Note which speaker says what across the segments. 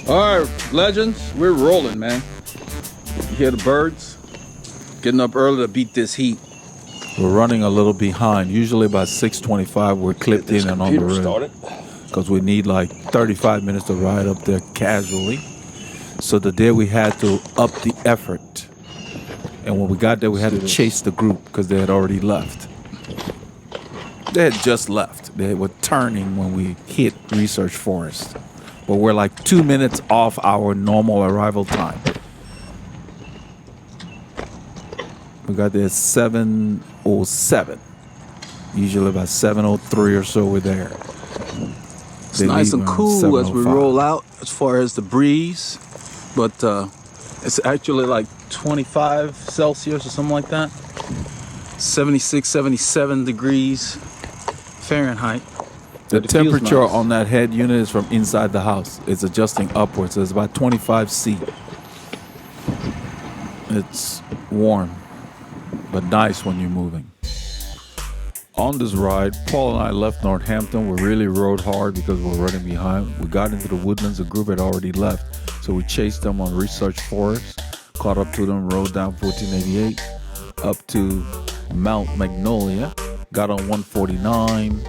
Speaker 1: All right, legends, we're rolling, man. You hear the birds? Getting up early to beat this heat.
Speaker 2: We're running a little behind. Usually by 6:25, we're clipped in and on the road. Because we need like 35 minutes to ride up there casually. So today we had to up the effort. And when we got there, we had to chase the group because they had already left. They had just left. They were turning when we hit Research Forest. But we're like 2 minutes off our normal arrival time. We got there at 7:07. Usually about 7:03 or so we're there.
Speaker 1: It's nice and cool as we roll out as far as the breeze. But it's actually like 25 Celsius or something like that. 76, 77 degrees Fahrenheit.
Speaker 2: The temperature on that head unit is from inside the house. It's adjusting upwards. So it's about 25 C. It's warm, but nice when you're moving. On this ride, Paul and I left Northampton. We really rode hard because we were running behind. We got into the woodlands. The group had already left. So we chased them on Research Forest, caught up to them, rode down 1488, up to Mount Magnolia, got on 149,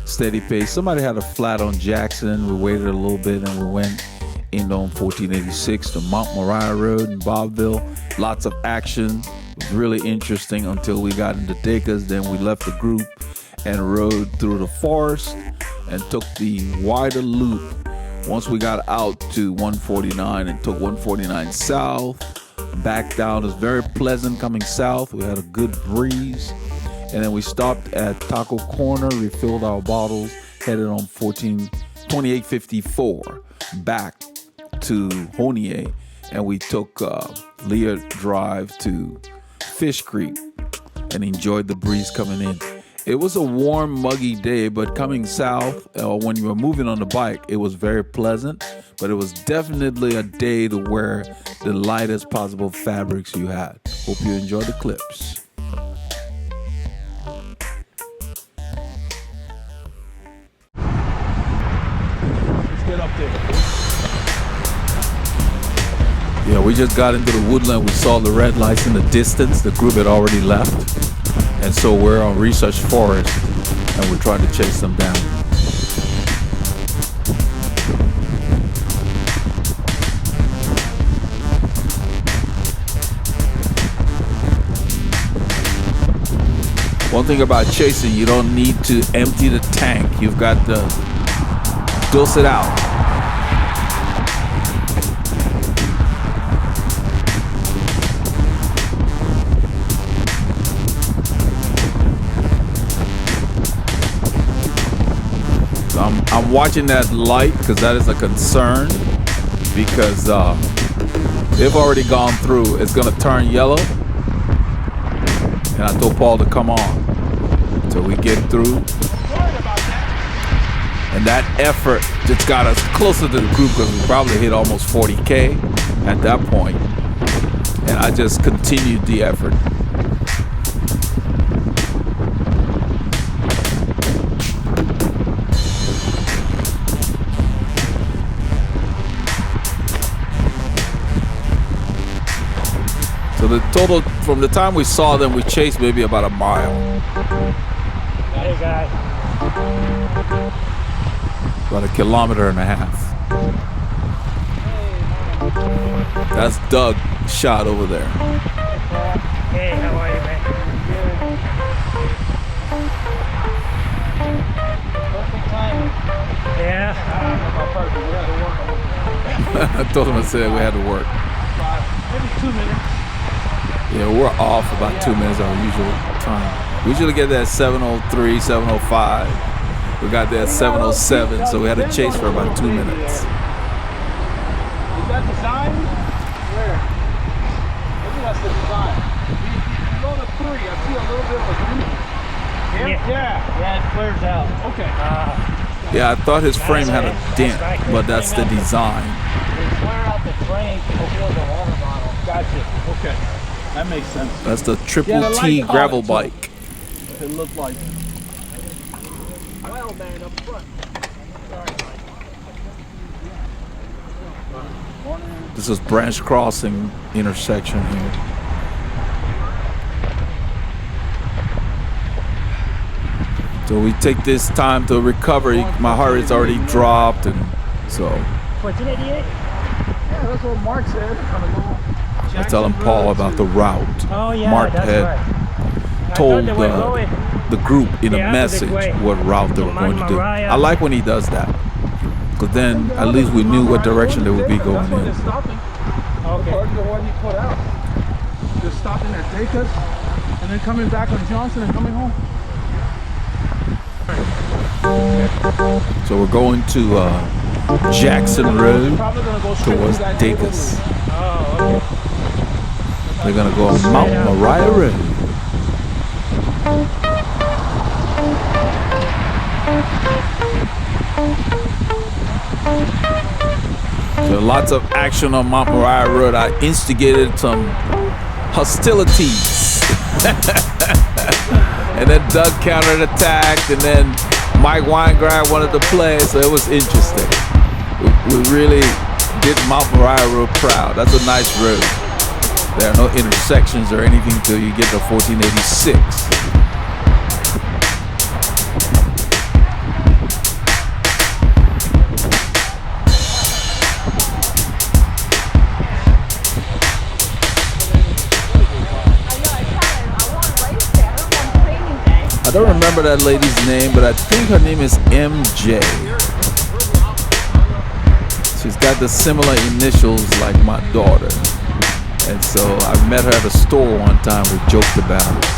Speaker 2: steady pace. Somebody had a flat on Jackson. We waited a little bit and we went in on 1486 to Mount Moriah Road in Bobville. Lots of action. It was really interesting until we got into Dacres. Then we left the group and rode through the forest and took the wider loop. Once we got out to 149 and took 149 south, back down. It was very pleasant coming south. We had a good breeze. And then we stopped at Taco Corner, refilled our bottles, headed on 2854 back to Honier. And we took Lear Drive to Fish Creek and enjoyed the breeze coming in. It was a warm, muggy day, but coming south, when you were moving on the bike, it was very pleasant. But it was definitely a day to wear the lightest possible fabrics you had. Hope you enjoy the clips.
Speaker 1: Let's get up there.
Speaker 2: Yeah, we just got into the woodland. We saw the red lights in the distance. The group had already left. And so we're on Research Forest, and we're trying to chase them down. One thing about chasing, you don't need to empty the tank. You've got to dose it out. I'm watching that light because that is a concern because they've already gone through. It's going to turn yellow. And I told Paul to come on till we get through. And that effort just got us closer to the group because we probably hit almost 40K at that point. And I just continued the effort. So the total, from the time we saw them, we chased maybe about a mile.
Speaker 3: Hey guys.
Speaker 2: About 1.5 kilometers. That's Doug shot over there.
Speaker 3: Hey, how are you, man? Perfect timing. Yeah.
Speaker 2: I told him I said we had to work.
Speaker 3: Maybe 2 minutes.
Speaker 2: Yeah, we're off about 2 minutes our usual time. We usually get there at 7:03, 7:05. We got there at 7:07, so we had to chase for about 2 minutes.
Speaker 1: Is that design? Where? Maybe that's the design. You go to 3, I see a little bit of a green.
Speaker 3: Yeah, it flares out.
Speaker 1: Okay.
Speaker 2: Yeah, I thought his frame had a dent, but that's the design.
Speaker 3: They flare out the frame to fill the water bottle.
Speaker 1: Gotcha. Okay. That makes sense.
Speaker 2: That's the Triple T gravel bike.
Speaker 1: It looked like.
Speaker 3: Well, man, up front. Sorry.
Speaker 2: This is branch crossing intersection here. So we take this time to recover. My heart rate's already dropped, and so
Speaker 3: 1488?
Speaker 1: Yeah, that's what Mark said.
Speaker 2: I was telling Paul about the route.
Speaker 3: Oh yeah,
Speaker 2: Mark
Speaker 3: that's
Speaker 2: had
Speaker 3: right.
Speaker 2: told
Speaker 3: I thought they were going
Speaker 2: the group in a
Speaker 3: the opposite
Speaker 2: message
Speaker 3: way.
Speaker 2: what route they were going to do. I like when he does that, because then at least we knew what direction they would be going
Speaker 1: That's why
Speaker 2: in.
Speaker 1: they're stopping.
Speaker 3: Okay.
Speaker 1: Part of the one he put out. They're stopping at Dacus and then coming back on Johnson and coming home.
Speaker 2: So we're going to Jackson Road
Speaker 1: Probably gonna go straight
Speaker 2: towards
Speaker 1: through that
Speaker 2: Dacus.
Speaker 3: Oh, okay.
Speaker 2: They're gonna go on Mount Moriah Road. So lots of action on Mount Moriah Road. I instigated some hostilities. And then Doug countered-attacked, and then Mike Weingrad wanted to play, so it was interesting. We really did Mount Moriah Road proud. That's a nice road. There are no intersections or anything till you get to 1486. I don't remember that lady's name, but I think her name is MJ. She's got the similar initials like my daughter. And so I met her at a store one time. We joked about it.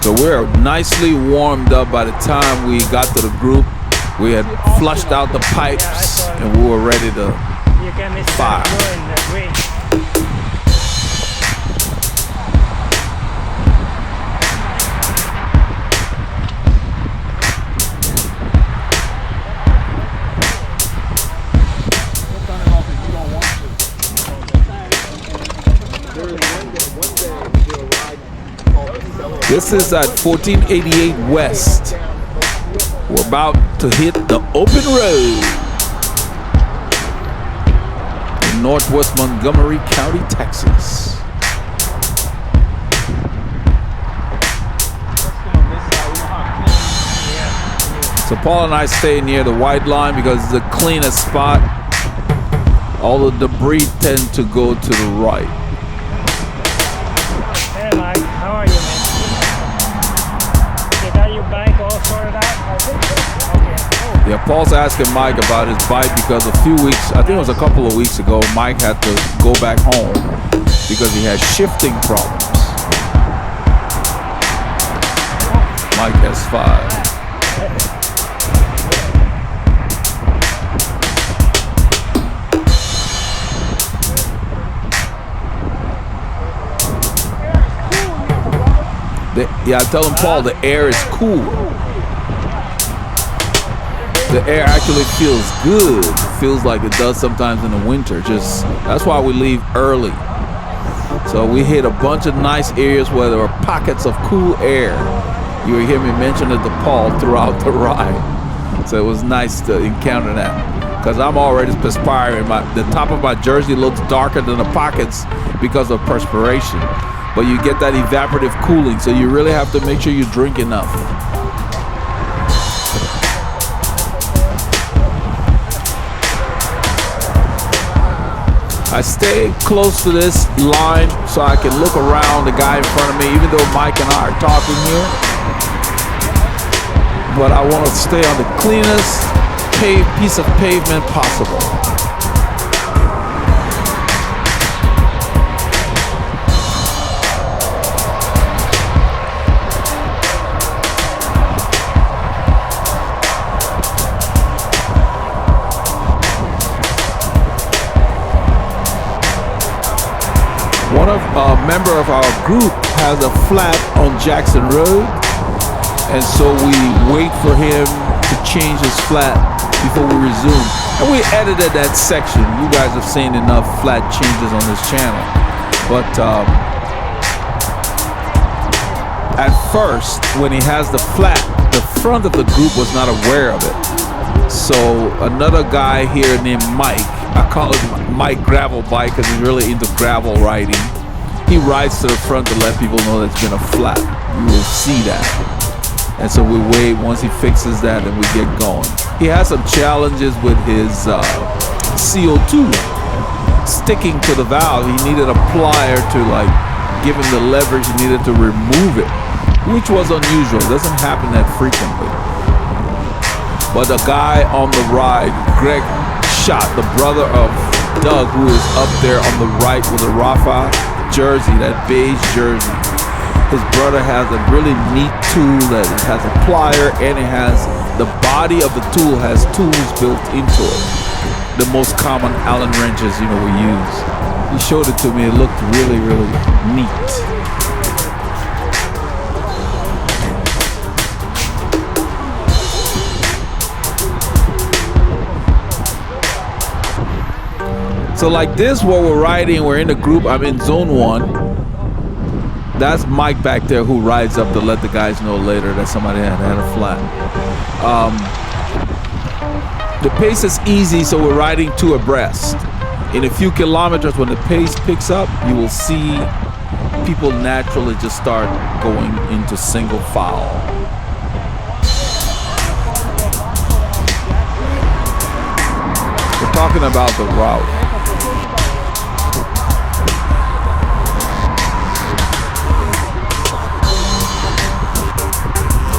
Speaker 2: So we're nicely warmed up by the time we got to the group. We had flushed out the pipes and we were ready to
Speaker 3: You can miss
Speaker 2: fire.
Speaker 3: that way.
Speaker 2: This is at 1488 West. We're about to hit the open road in northwest Montgomery County, Texas. So Paul and I stay near the white line because it's the cleanest spot. All the debris tend to go to the right.
Speaker 3: Hey Mike, how are you, man? You got your bike all sorted out? Okay.
Speaker 2: Yeah, Paul's asking Mike about his bike because a few weeks, I think it was a couple of weeks ago, Mike had to go back home because he had shifting problems. Mike S5. Yeah, I tell him, Paul, the air is cool. The air actually feels good. It feels like it does sometimes in the winter. Just that's why we leave early. So we hit a bunch of nice areas where there are pockets of cool air. You will hear me mention it to Paul throughout the ride. So it was nice to encounter that. Because I'm already perspiring. The top of my jersey looks darker than the pockets because of perspiration. But you get that evaporative cooling, so you really have to make sure you drink enough. I stay close to this line so I can look around the guy in front of me, even though Mike and I are talking here. But I want to stay on the cleanest piece of pavement possible. A member of our group has a flat on Jackson Road, and so we wait for him to change his flat before we resume. And we edited that section. You guys have seen enough flat changes on this channel. But at first, when he has the flat, the front of the group was not aware of it. So another guy here named Mike, I call him Mike Gravel Bike because he's really into gravel riding. He rides to the front to let people know there's been a flat. You will see that. And so we wait. Once he fixes that, and we get going. He has some challenges with his CO2 sticking to the valve. He needed a plier to like give him the leverage he needed to remove it, which was unusual. It doesn't happen that frequently. But the guy on the ride, Greg Shot, the brother of Doug, who is up there on the right with the Rafa jersey, that beige jersey. His brother has a really neat tool that has a plier, and it has the body of the tool has tools built into it. The most common Allen wrenches, we use. He showed it to me. It looked really, really neat. So like this, while we're riding, we're in a group. I'm in zone 1. That's Mike back there who rides up to let the guys know later that somebody had a flat. The pace is easy, so we're riding 2 abreast. In a few kilometers, when the pace picks up, you will see people naturally just start going into single file. We're talking about the route.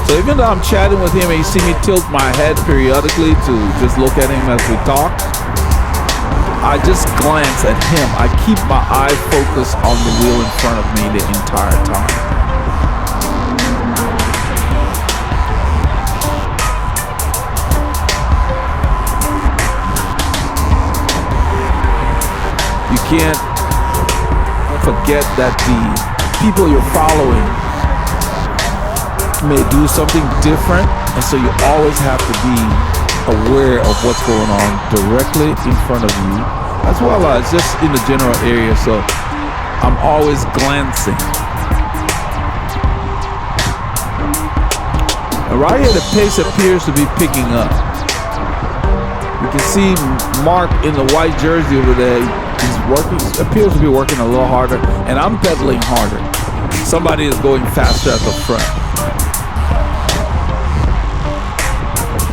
Speaker 2: So even though I'm chatting with him and you see me tilt my head periodically to just look at him as we talk, I just glance at him. I keep my eye focused on the wheel in front of me the entire time. You can't forget that the people you're following may do something different, and so you always have to be aware of what's going on directly in front of you, as well as just in the general area. So I'm always glancing. And right here, the pace appears to be picking up. You can see Mark in the white jersey over there. He's working, appears to be working a little harder, and I'm pedaling harder. Somebody is going faster at the front.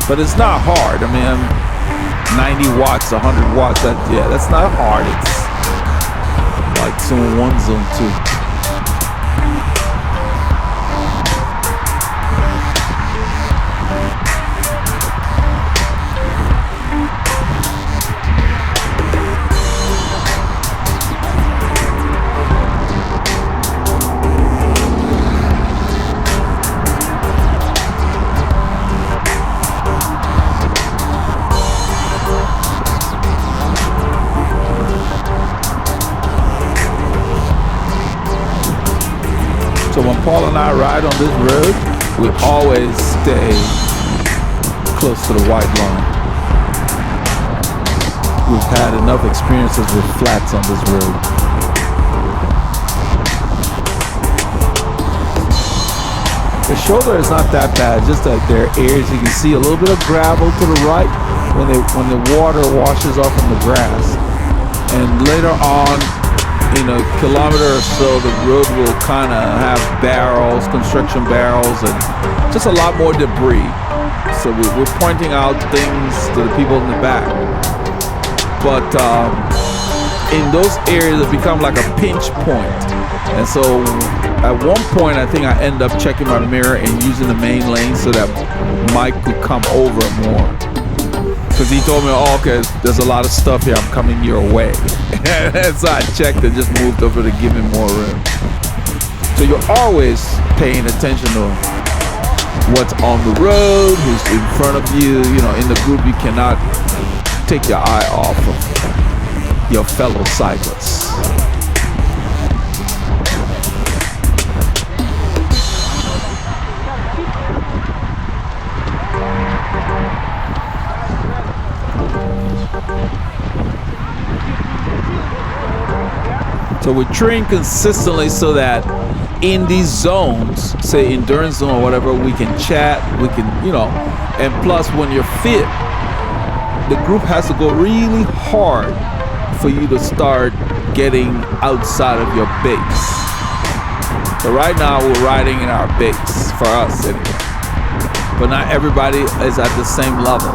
Speaker 2: But it's not hard. I mean, 90 watts, 100 watts, that's not hard. It's like zone 1, zone 2. So when Paul and I ride on this road, we always stay close to the white line. We've had enough experiences with flats on this road. The shoulder is not that bad, just that there are areas you can see a little bit of gravel to the right when the water washes off from the grass. And later on, in a kilometer or so, the road will kind of have barrels, construction barrels, and just a lot more debris. So we're pointing out things to the people in the back. But in those areas, it become like a pinch point. And so at one point, I think I end up checking my mirror and using the main lane so that Mike could come over more. Because he told me, oh, okay, there's a lot of stuff here, I'm coming your way. And so I checked and just moved over to give him more room. So you're always paying attention to what's on the road, who's in front of you. In the group, you cannot take your eye off of your fellow cyclists. So we train consistently so that in these zones, say endurance zone or whatever, we can chat, we can, and plus when you're fit, the group has to go really hard for you to start getting outside of your base. So right now we're riding in our base, for us anyway. But not everybody is at the same level.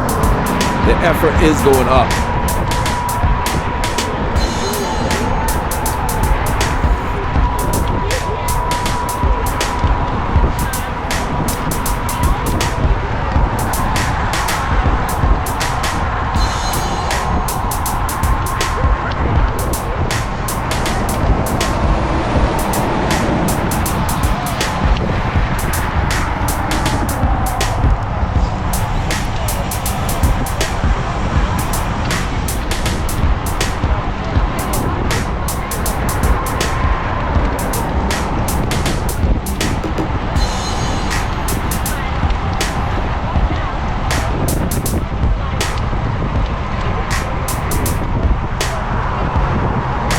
Speaker 2: The effort is going up.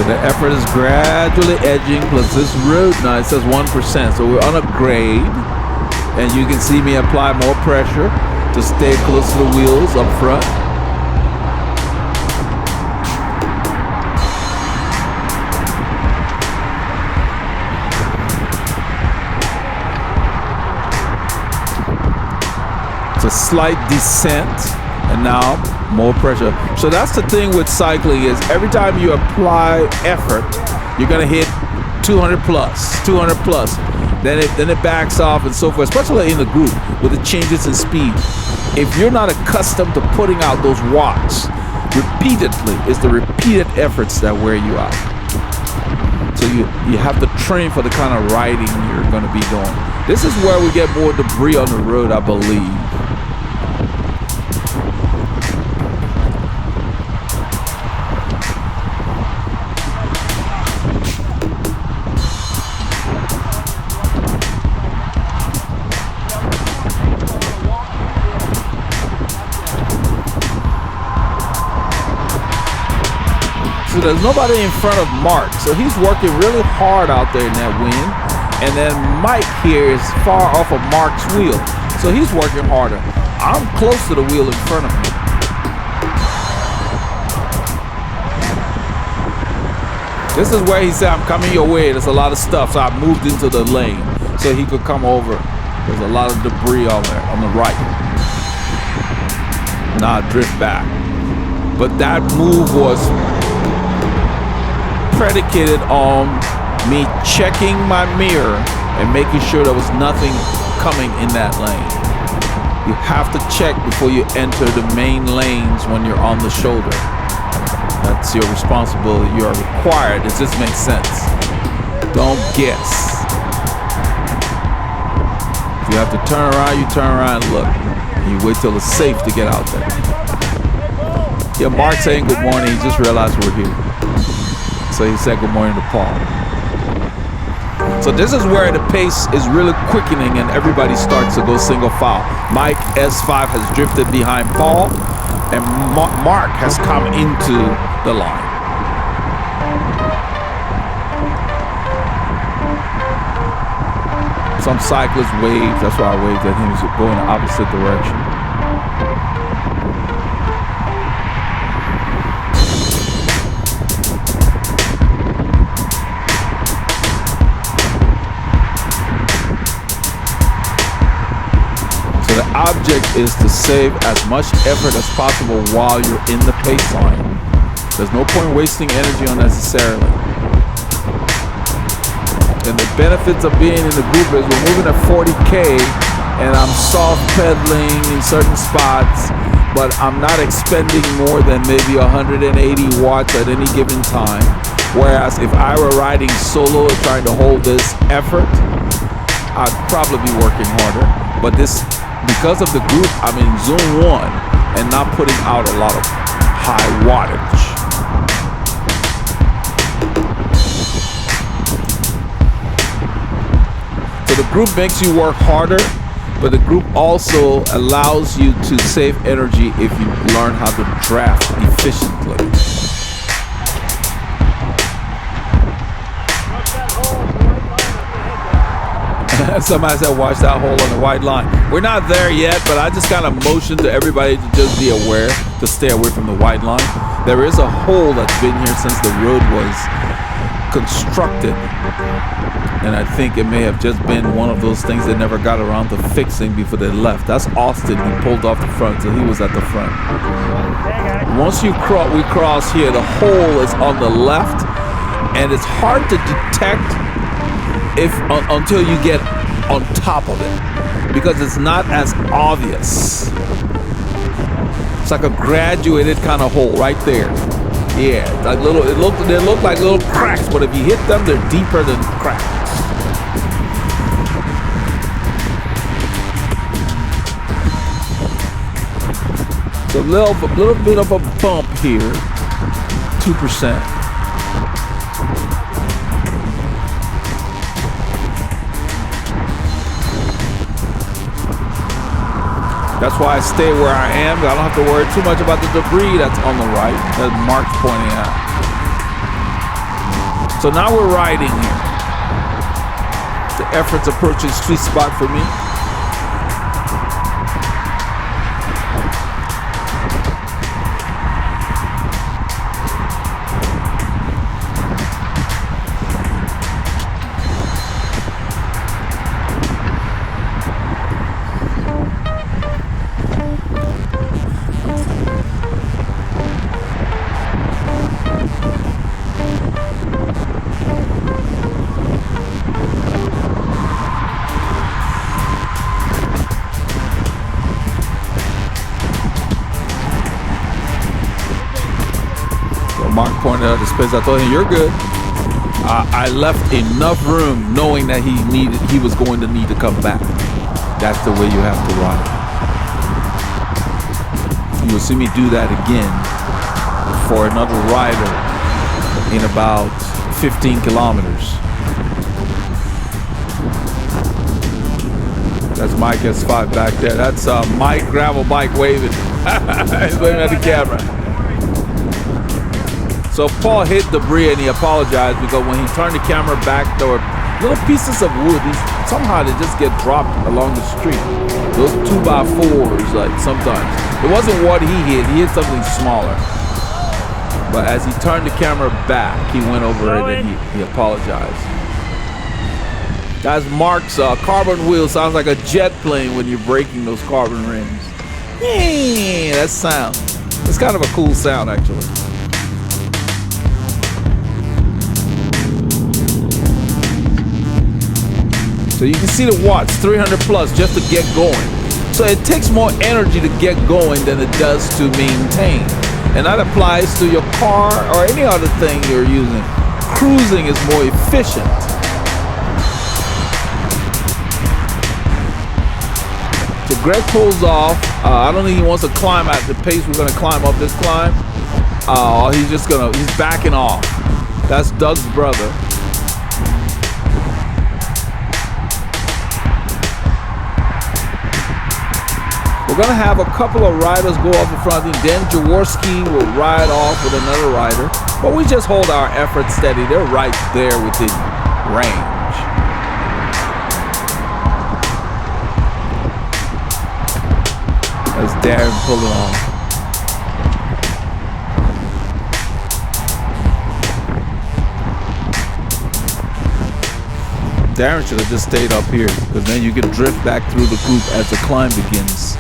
Speaker 2: The effort is gradually edging, plus this road now it says 1%, so we're on a grade, and you can see me apply more pressure to stay close to the wheels up front. It's a slight descent, and now more pressure. So that's the thing with cycling, is every time you apply effort, you're gonna hit 200 plus, then it backs off and so forth, especially in the group with the changes in speed. If you're not accustomed to putting out those watts repeatedly, it's the repeated efforts that wear you out. So you have to train for the kind of riding you're gonna be doing. This is where we get more debris on the road, I believe. There's nobody in front of Mark, so he's working really hard out there in that wind. And then Mike here is far off of Mark's wheel, so he's working harder. I'm close to the wheel in front of me. This is where he said, I'm coming your way. There's a lot of stuff, so I moved into the lane so he could come over. There's a lot of debris on there, on the right. Now I drift back. But that move was predicated on me checking my mirror and making sure there was nothing coming in that lane. You have to check before you enter the main lanes when you're on the shoulder. That's your responsibility. You are required. It just makes sense. Don't guess. If you have to turn around, you turn around and look. You wait till it's safe to get out there. Yeah, Mark saying good morning. He just realized we're here. So he said good morning to Paul. So this is where the pace is really quickening and everybody starts to go single file. Mike S5 has drifted behind Paul, and Mark has come into the line. Some cyclists waved, that's why I waved at him, he's going the opposite direction. The object is to save as much effort as possible while you're in the pace line. There's no point wasting energy unnecessarily. And the benefits of being in the group is we're moving at 40K and I'm soft pedaling in certain spots, but I'm not expending more than maybe 180 watts at any given time. Whereas if I were riding solo and trying to hold this effort, I'd probably be working harder. But this, because of the group, I'm in zone 1 and not putting out a lot of high wattage. So the group makes you work harder, but the group also allows you to save energy if you learn how to draft efficiently. Somebody said, watch that hole on the white line. We're not there yet, but I just kind of motioned to everybody to just be aware to stay away from the white line. There is a hole that's been here since the road was constructed. And I think it may have just been one of those things they never got around to fixing before they left. That's Austin. He pulled off the front, so he was at the front. Once we cross here, the hole is on the left, and it's hard to detect until you get on top of it, because it's not as obvious. It's like a graduated kind of hole right there. Yeah, like they look like little cracks, but if you hit them, they're deeper than cracks. It's a little bit of a bump here, 2%. That's why I stay where I am. I don't have to worry too much about the debris that's on the right, that Mark's pointing out. So now we're riding here. The effort's approaching sweet spot for me. Mark pointed out the space. I told him, "You're good." I left enough room, knowing that he was going to need to come back. That's the way you have to ride. You will see me do that again for another rider in about 15 kilometers. That's Mike S5 back there. That's Mike gravel bike waving. He's waving at the camera. So Paul hit debris and he apologized because when he turned the camera back, there were little pieces of wood. Somehow they just get dropped along the street. Those 2x4s, like sometimes. It wasn't what he hit something smaller. But as he turned the camera back, he went over it and he apologized. That's Mark's carbon wheel. Sounds like a jet plane when you're braking those carbon rims. Yeah, that sound. It's kind of a cool sound, actually. So you can see the watts, 300 plus just to get going. So it takes more energy to get going than it does to maintain. And that applies to your car or any other thing you're using. Cruising is more efficient. So Greg pulls off. I don't think he wants to climb at the pace we're gonna climb up this climb. He's backing off. That's Doug's brother. We're gonna have a couple of riders go off in front, and then Jaworski will ride off with another rider. But we just hold our effort steady. They're right there within range. That's Darren pulling on. Darren should have just stayed up here, because then you can drift back through the group as the climb begins.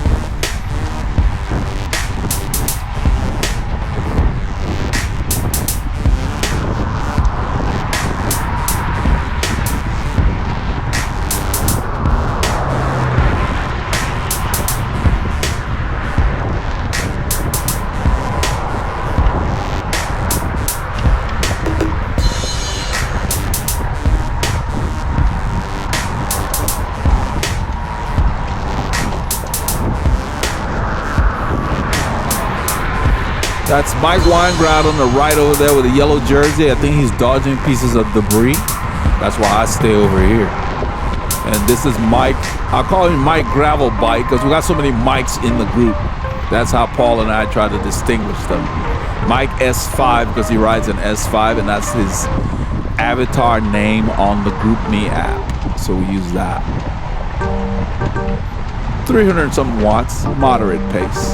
Speaker 2: That's Mike Weingrad on the right over there with a yellow jersey. I think he's dodging pieces of debris. That's why I stay over here. And this is Mike. I call him Mike Gravel Bike because we got so many Mikes in the group. That's how Paul and I try to distinguish them. Mike S5 because he rides an S5, and that's his avatar name on the GroupMe app. So we use that. 300 and some watts, moderate pace.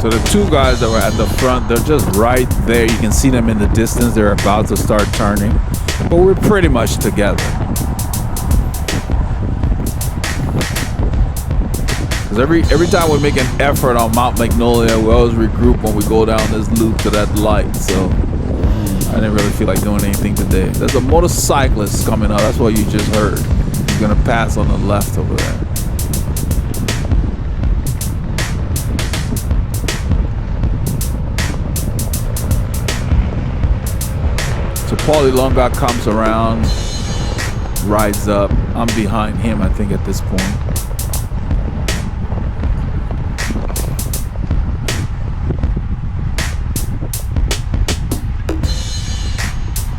Speaker 2: So the two guys that were at the front, they're just right there. You can see them in the distance. They're about to start turning, but we're pretty much together. Because every time we make an effort on Mount Magnolia, we always regroup when we go down this loop to that light. So I didn't really feel like doing anything today. There's a motorcyclist coming up. That's what you just heard. He's gonna pass on the left over there. So Paulie Longa comes around, rides up. I'm behind him, I think, at this point.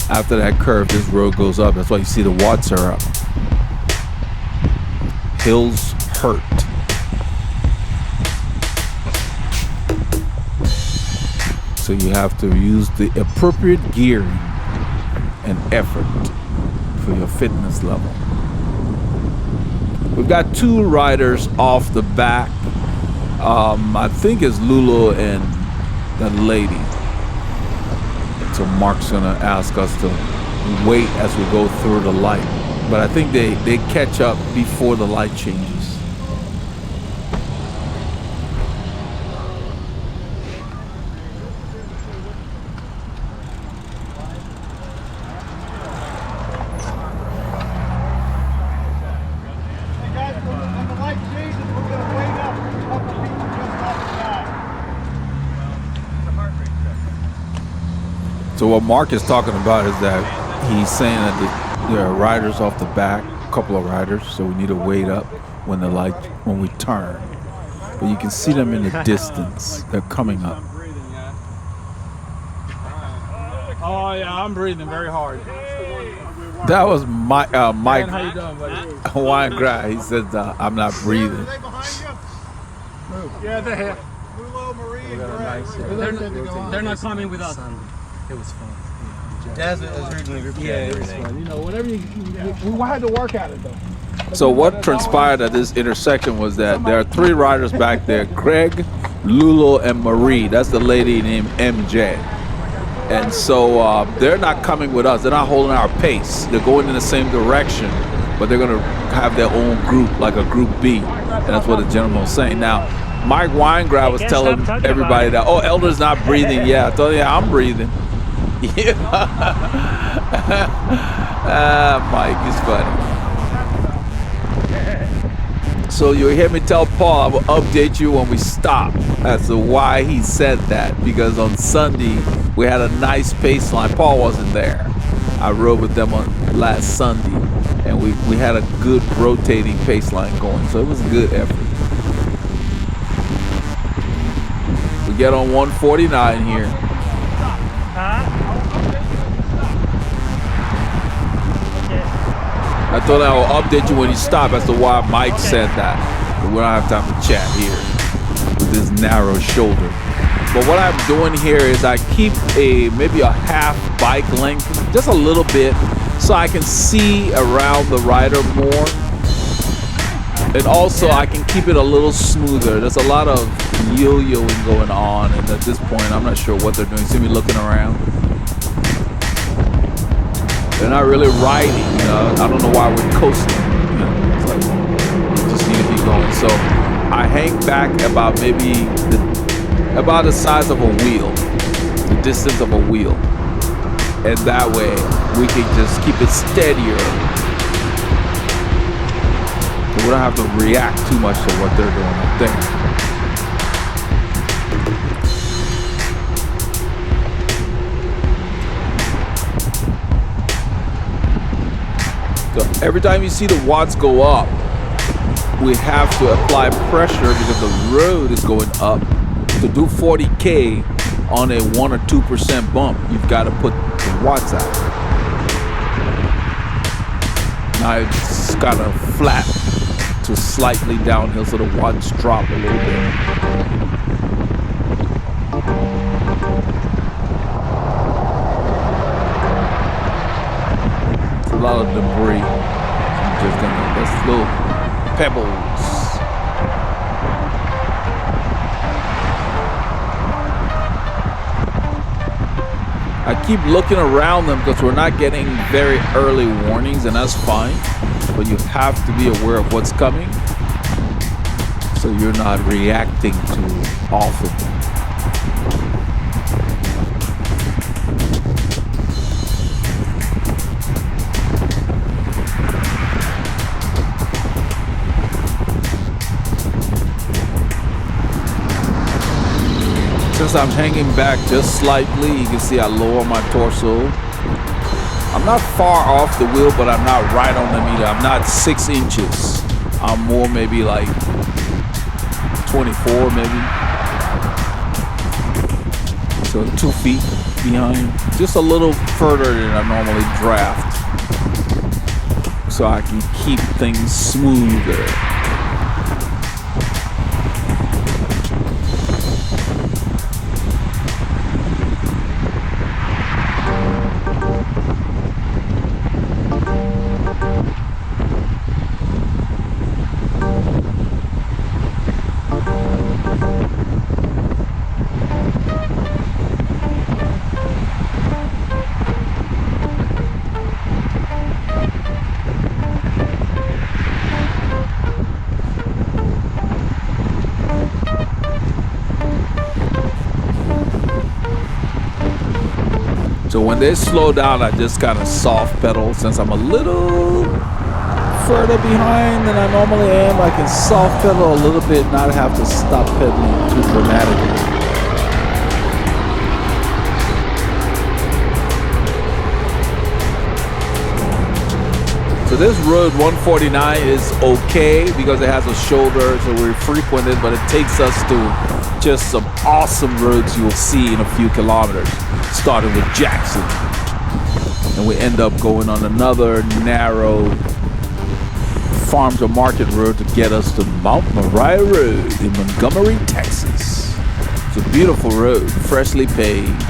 Speaker 2: After that curve, this road goes up. That's why you see the watts are up. Hills hurt. So you have to use the appropriate gearing and effort for your fitness level. We've got two riders off the back. I think it's Lulu and the lady. So Mark's gonna ask us to wait as we go through the light. But I think they catch up before the light changes. So what Mark is talking about is that he's saying that there are riders off the back, a couple of riders, so we need to wait up when we turn. But you can see them in the distance. They're coming up.
Speaker 1: Oh yeah, I'm breathing very hard.
Speaker 2: That was Mike.
Speaker 1: Man, how you doing, buddy?
Speaker 2: Hawaiian Grad. He said, "I'm not breathing."
Speaker 1: Yeah, they're here.
Speaker 3: They're not coming with us.
Speaker 4: It was fun.
Speaker 3: That's originally
Speaker 1: Yeah, it was fun. You know, whatever we had to work at it though.
Speaker 2: So what transpired at this intersection was that there are three riders back there: Greg, Lulu, and Marie. That's the lady named MJ. And so they're not coming with us. They're not holding our pace. They're going in the same direction, but they're going to have their own group, like a group B. And that's what the gentleman was saying. Now, Mike Weingrad was telling everybody that, oh, Elder's not breathing. Yeah, I told you, yeah, I'm breathing. Yeah. Mike is funny. So you'll hear me tell Paul I will update you when we stop as to why he said that. Because on Sunday, we had a nice pace line. Paul wasn't there. I rode with them on last Sunday, and we had a good rotating pace line going. So it was a good effort. We get on 149 here. I thought I will update you when you stop as to why Mike said that. But we don't have time to chat here with this narrow shoulder. But what I'm doing here is I keep maybe a half bike length, just a little bit, so I can see around the rider more. And also I can keep it a little smoother. There's a lot of yo-yoing going on, and at this point I'm not sure what they're doing. See me looking around? They're not really riding, you know. I don't know why we're coasting. You know, it's like we just need to be going. So I hang back about maybe about the size of a wheel, the distance of a wheel. And that way we can just keep it steadier. We don't have to react too much to what they're doing, I think. So every time you see the watts go up, we have to apply pressure because the road is going up. To do 40K on a 1 or 2% bump, you've got to put the watts out. Now it's kind of flat to slightly downhill, so the watts drop a little bit. It's a lot of debris. I'm just gonna, that's little pebbles. I keep looking around them because we're not getting very early warnings, and that's fine. But you have to be aware of what's coming so you're not reacting too often. Since I'm hanging back just slightly, you can see I lower my torso. I'm not far off the wheel, but I'm not right on them either. I'm not 6 inches. I'm more maybe like 24 maybe. So 2 feet behind. Just a little further than I normally draft. So I can keep things smoother. So when they slow down, I just kind of soft pedal. Since I'm a little further behind than I normally am, I can soft pedal a little bit, not have to stop pedaling too dramatically. So this road 149 is okay because it has a shoulder, so we frequent it, but it takes us to just some awesome roads you'll see in a few kilometers, starting with Jackson. And we end up going on another narrow farm to market road to get us to Mount Moriah Road in Montgomery, Texas. It's a beautiful road, freshly paved,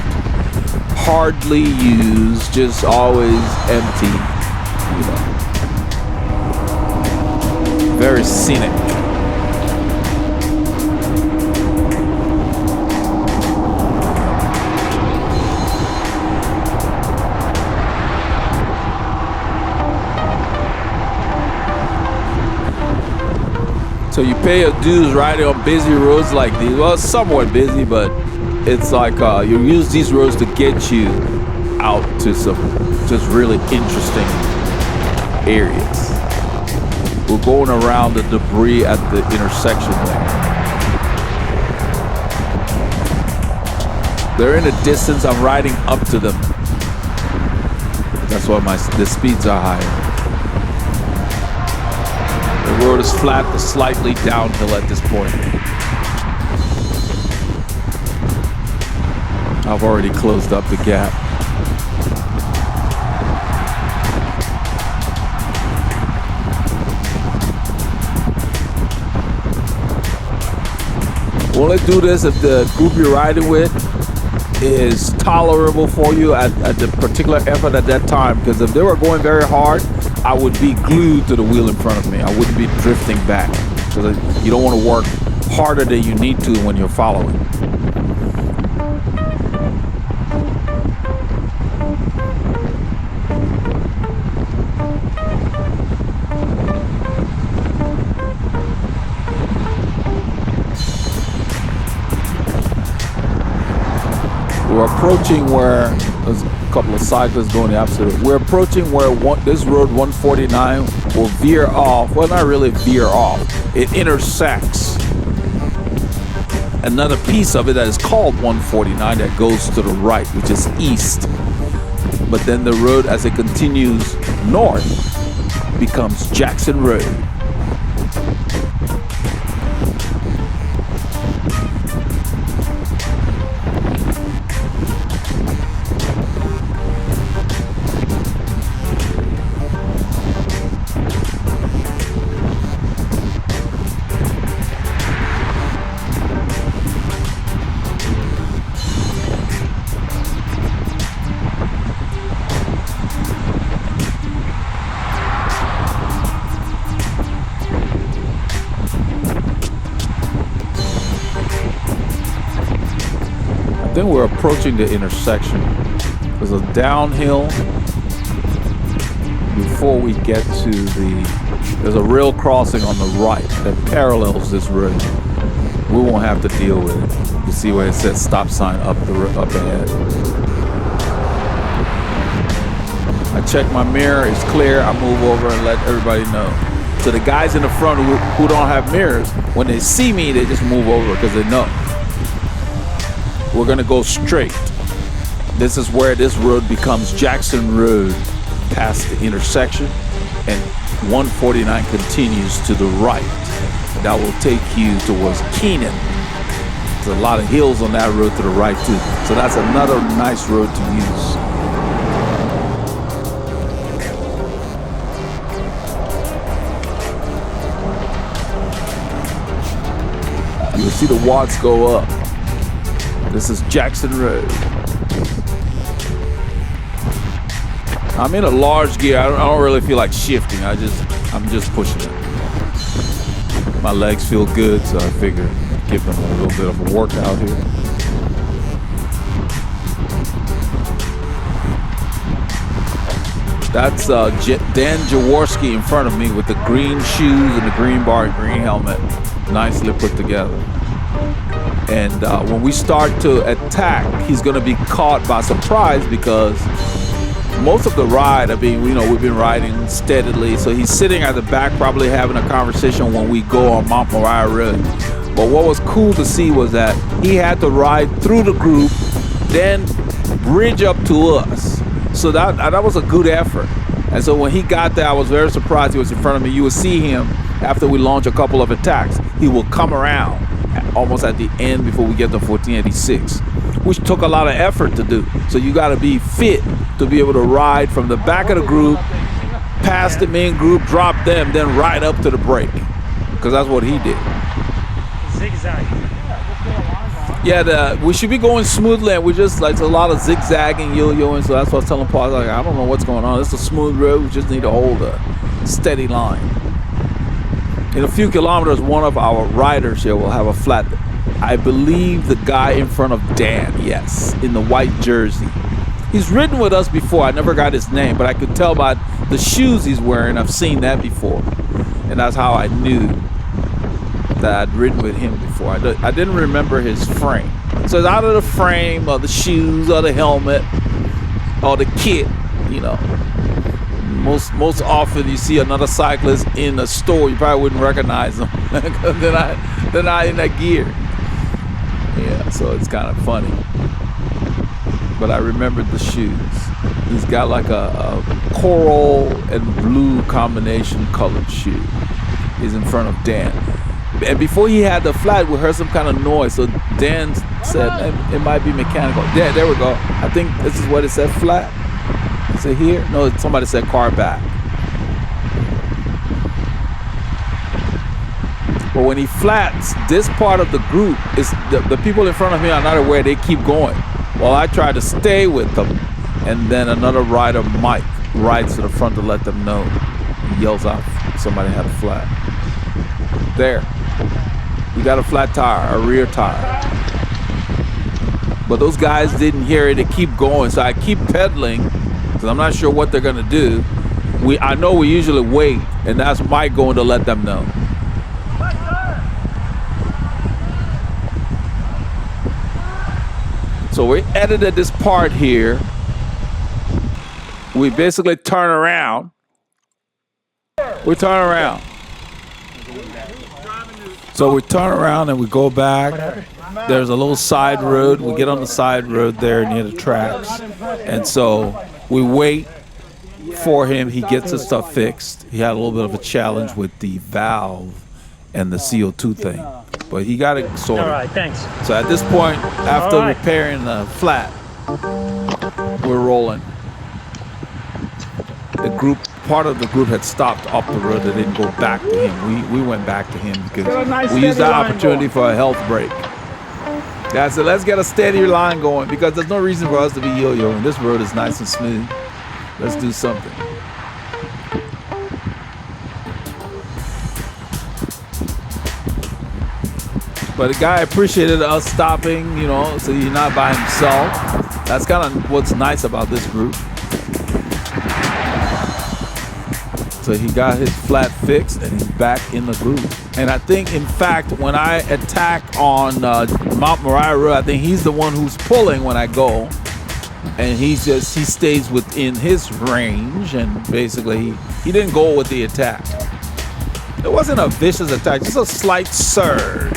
Speaker 2: hardly used, just always empty, you know. Very scenic. So you pay your dues riding on busy roads like these. Well, it's somewhat busy, but it's like you use these roads to get you out to some just really interesting areas. We're going around the debris at the intersection there. They're in the distance. I'm riding up to them. That's why the speeds are higher. The road is flat to slightly downhill at this point. I've already closed up the gap. We'll only do this if the group you're riding with is tolerable for you at the particular effort at that time. Because if they were going very hard, I would be glued to the wheel in front of me. I wouldn't be drifting back. Because you don't want to work harder than you need to when you're following. We're approaching where there's A couple of cyclists going the opposite. We're approaching where this road 149 will veer off. Well, not really veer off. It intersects another piece of it that is called 149 that goes to the right, which is east. But then the road, as it continues north, becomes Jackson Road. Then we're approaching the intersection. There's a downhill before we get to there's a rail crossing on the right that parallels this road. We won't have to deal with it. You see where it says stop sign up ahead. I check my mirror, it's clear, I move over and let everybody know. So the guys in the front who don't have mirrors, when they see me, they just move over because they know. We're gonna go straight. This is where this road becomes Jackson Road past the intersection, and 149 continues to the right. That will take you towards Keenan. There's a lot of hills on that road to the right too. So that's another nice road to use. You'll see the watts go up. This is Jackson Road. I'm in a large gear. I don't really feel like shifting. I'm just pushing it. My legs feel good, so I figure give them a little bit of a workout here. That's Dan Jaworski in front of me with the green shoes and the green bar and green helmet. Nicely put together. And when we start to attack, he's going to be caught by surprise because most of the ride, we've been riding steadily. So he's sitting at the back, probably having a conversation when we go on Mount Moriah Road. But what was cool to see was that he had to ride through the group, then bridge up to us. So that was a good effort. And so when he got there, I was very surprised he was in front of me. You would see him after we launch a couple of attacks. He will come around almost at the end before we get to 1486, which took a lot of effort to do. So you got to be fit to be able to ride from the back of the group, past the main group, drop them, then ride up to the break, because that's what he did.
Speaker 3: Zigzag.
Speaker 2: Yeah, we should be going smoothly, and we just like a lot of zigzagging, yo-yoing. So that's what I was telling Paul. I was like, I don't know what's going on. It's a smooth road. We just need to hold a steady line. In a few kilometers, one of our riders here will have a flat. I believe the guy in front of Dan, yes, in the white jersey. He's ridden with us before. I never got his name, but I could tell by the shoes he's wearing. I've seen that before. And that's how I knew that I'd ridden with him before. I didn't remember his frame. So it's out of the frame or the shoes or the helmet or the kit, Most often you see another cyclist in a store, you probably wouldn't recognize them because they're not in that gear. Yeah, so it's kind of funny. But I remembered the shoes. He's got like a coral and blue combination colored shoe. He's in front of Dan. And before he had the flat, we heard some kind of noise. So Dan said, it might be mechanical. Yeah, there we go. I think this is what it said, flat. Is it here? No, somebody said car back. But when he flats, this part of the group is the people in front of me are not aware. They keep going. Well, I try to stay with them, and then another rider, Mike, rides to the front to let them know. He yells out, somebody had a flat. There. You got a flat tire, a rear tire. But those guys didn't hear it. They keep going, so I keep pedaling because I'm not sure what they're gonna do. I know we usually wait, and that's Mike going to let them know. So we edited this part here we basically turn around. We turn around. So we turn around and we go back. There's a little side road. We get on the side road there near the tracks. And so we wait for him. He gets his stuff fixed. He had a little bit of a challenge with the valve and the CO2 thing, but he got it sorted.
Speaker 3: All right, thanks.
Speaker 2: So at this point, after repairing the flat, we're rolling. Part of the group had stopped up the road. They didn't go back to him. We went back to him because we used that opportunity for a health break. Yeah, so let's get a steady line going because there's no reason for us to be yo-yoing. This road is nice and smooth. Let's do something. But the guy appreciated us stopping, so he's not by himself. That's kind of what's nice about this group. So he got his flat fixed and he's back in the groove. And I think, in fact, when I attack on Mount Moriah Road, I think he's the one who's pulling when I go. And he stays within his range. And basically, he didn't go with the attack. It wasn't a vicious attack, just a slight surge,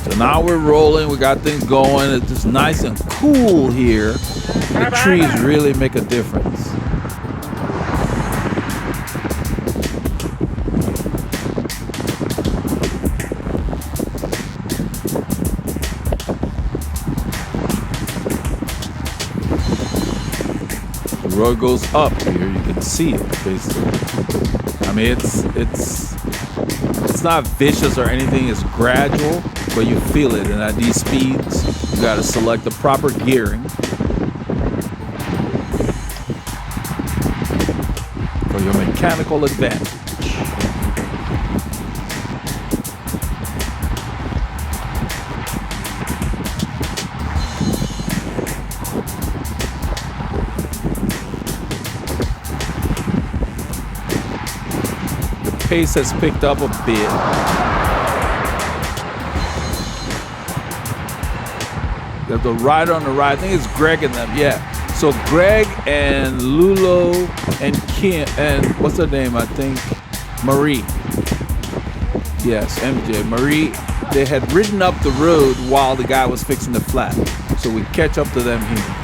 Speaker 2: So now we're rolling, we got things going. It's just nice and cool here. The trees really make a difference. The road goes up here. You can see it basically. I mean, it's not vicious or anything. It's gradual, but you feel it. And at these speeds, you got to select the proper gearing for your mechanical advantage. Pace has picked up a bit. There's the rider on the right. I think it's Greg and them. Yeah. So Greg and Lulo and Kim and what's her name? I think Marie. Yes, MJ. Marie. They had ridden up the road while the guy was fixing the flat. So we catch up to them here.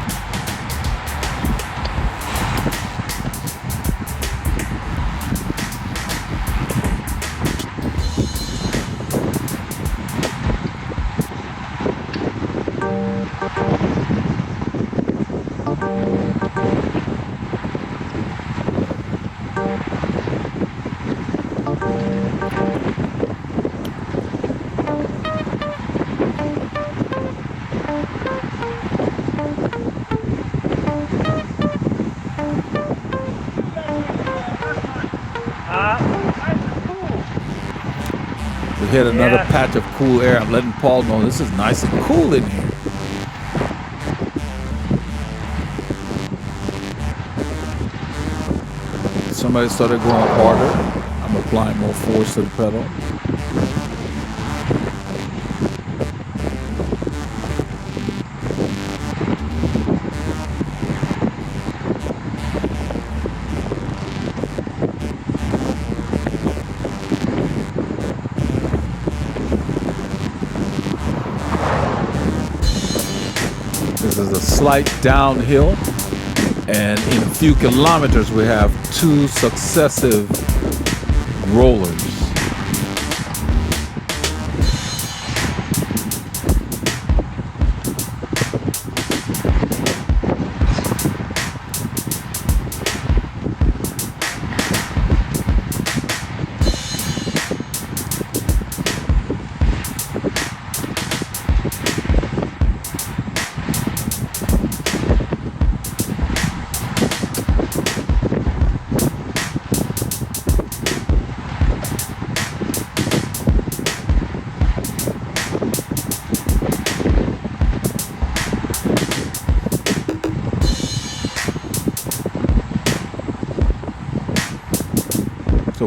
Speaker 2: We hit another patch of cool air. I'm letting Paul know this is nice and cool in here. Somebody started going harder. I'm applying more force to the pedal. This is a slight downhill, and in a few kilometers we have 2 successive rollers.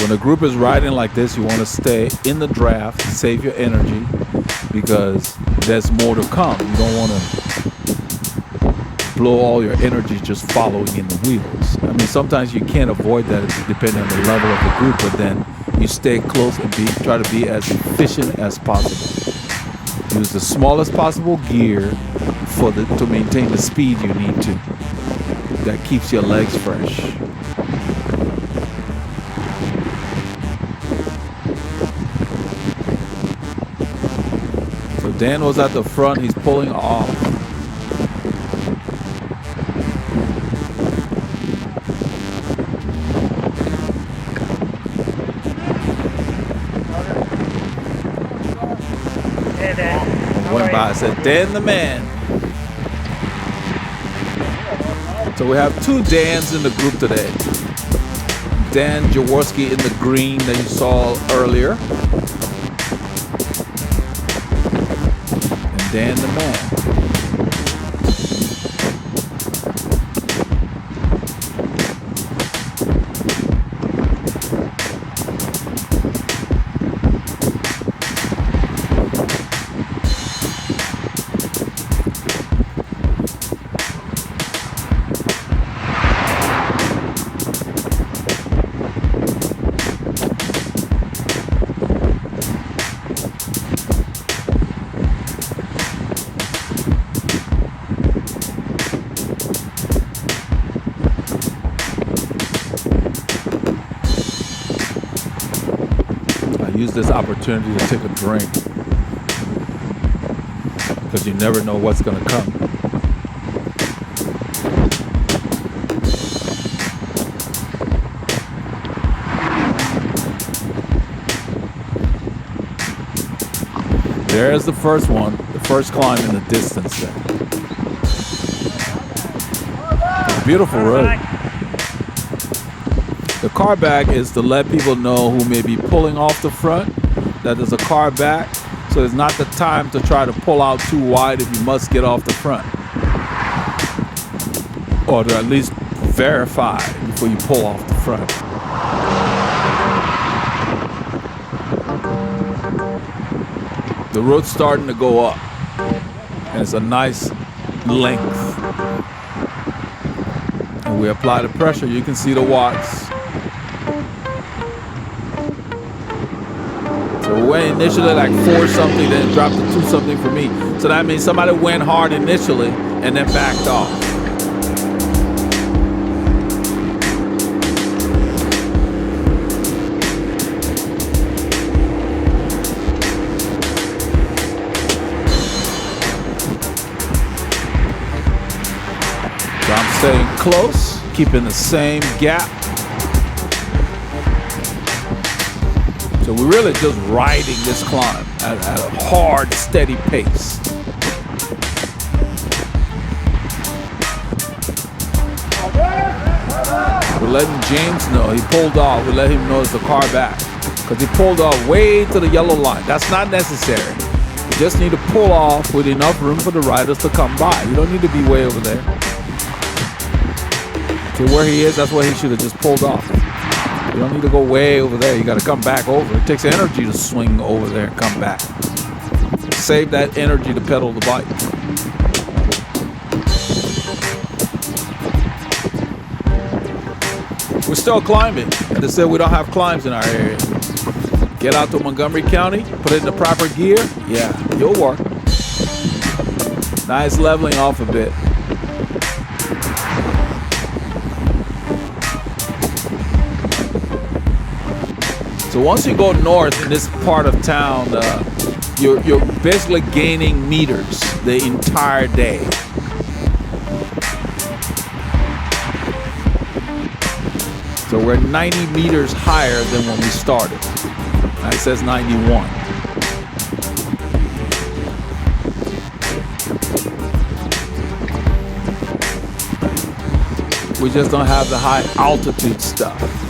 Speaker 2: When a group is riding like this, you want to stay in the draft, save your energy, because there's more to come. You don't want to blow all your energy just following in the wheels. I mean, sometimes you can't avoid that depending on the level of the group, but then you stay close and try to be as efficient as possible. Use the smallest possible gear to maintain the speed you need to. That keeps your legs fresh. So Dan was at the front, he's pulling off. Went by, I said, Dan the man. So we have two Dans in the group today. Dan Jaworski in the green that you saw earlier. And Dan the man. Use this opportunity to take a drink, because you never know what's going to come. There's the first one, the first climb in the distance there. It's a beautiful road. The car back is to let people know who may be pulling off the front that there's a car back, so it's not the time to try to pull out too wide if you must get off the front, or to at least verify before you pull off the front. The road's starting to go up, and it's a nice length, and we apply the pressure. You can see the watts. So we went initially like 4 something, then it dropped to 2 something for me. So that means somebody went hard initially and then backed off. So I'm staying close, keeping the same gap. So we're really just riding this climb at a hard, steady pace. We're letting James know he pulled off. We let him know it's the car back, because he pulled off way to the yellow line. That's not necessary. You just need to pull off with enough room for the riders to come by. You don't need to be way over there. See where he is? That's where he should have just pulled off. You don't need to go way over there. You got to come back over. It takes energy to swing over there and come back. Save that energy to pedal the bike. We're still climbing. As I said, we don't have climbs in our area. Get out to Montgomery County, put it in the proper gear. Yeah, you'll work. Nice leveling off a bit. So once you go north in this part of town, you're basically gaining meters the entire day. So we're 90 meters higher than when we started. Now it says 91. We just don't have the high altitude stuff.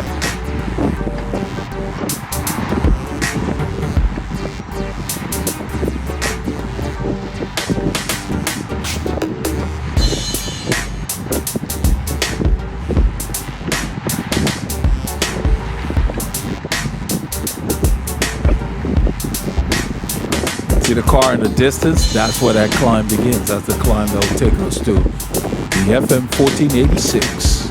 Speaker 2: See the car in the distance? That's where that climb begins. That's the climb that will take us to the FM 1486.